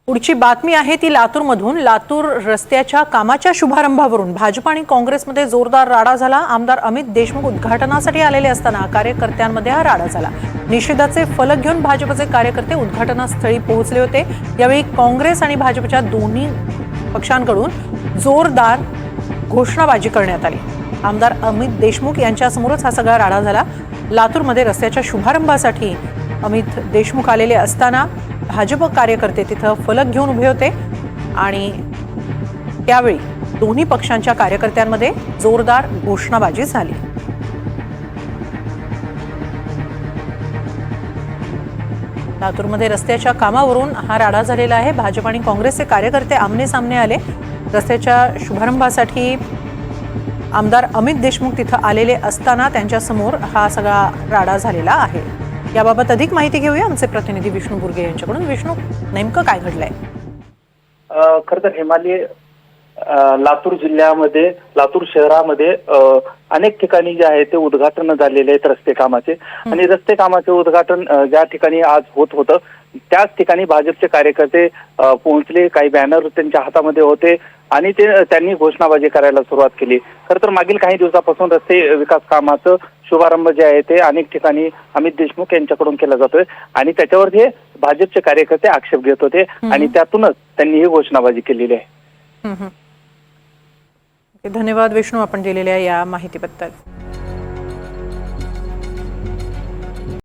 पुढची बातमी आहे ती लातूरमधून। लातूर रस्त्याच्या कामाच्या शुभारंभावरून भाजप आणि काँग्रेसमध्ये जोरदार राडा झाला। आमदार अमित देशमुख उद्घाटनासाठी आलेले असताना कार्यकर्त्यांमध्ये हा राडा झाला। निषेधाचे फलक घेऊन भाजपचे कार्यकर्ते उद्घाटनास्थळी पोहोचले होते। यावेळी काँग्रेस आणि भाजपच्या दोन्ही पक्षांकडून जोरदार घोषणाबाजी करण्यात आली। आमदार अमित देशमुख यांच्यासमोरच हा सगळा राडा झाला। लातूरमध्ये रस्त्याच्या शुभारंभासाठी अमित देशमुख आलेले असताना भाजप कार्यकर्ते तिथं फलक घेऊन उभे होते आणि त्यावेळी दोन्ही पक्षांच्या कार्यकर्त्यांमध्ये जोरदार घोषणाबाजी झाली। लातूरमध्ये रस्त्याच्या कामावरून हा राडा झालेला आहे। भाजप आणि काँग्रेसचे कार्यकर्ते आमने सामने आले। रस्त्याच्या शुभारंभासाठी आमदार अमित देशमुख तिथं आलेले असताना त्यांच्यासमोर हा सगळा राडा झालेला आहे। याबाबत अधिक माहिती घेऊया आमचे प्रतिनिधी विष्णू बुर्गे यांच्याकडून। विष्णू, नेमकं काय घडलंय? खरं तर हिमालय लातूर जिल्ह्यामध्ये, लातूर शहरामध्ये अनेक ठिकाणी जे आहे ते उद्घाटन झालेले आहेत रस्ते कामाचे। आणि रस्ते कामाचे उद्घाटन ज्या ठिकाणी आज होत होतं त्याच ठिकाणी भाजपचे कार्यकर्ते पोहोचले। काही बॅनर त्यांच्या हातामध्ये होते आणि त्यांनी घोषणाबाजी करायला सुरुवात केली। खरं तर मागील काही दिवसापासून रस्ते विकास कामाचं शुभारंभ जे आहे ते अनेक ठिकाणी अमित देशमुख यांच्याकडून केला जातोय आणि त्याच्यावर हे भाजपचे कार्यकर्ते आक्षेप घेत होते आणि त्यातूनच त्यांनी ही घोषणाबाजी केलेली आहे। धन्यवाद विष्णू, आपण दिलेल्या या माहितीबद्दल।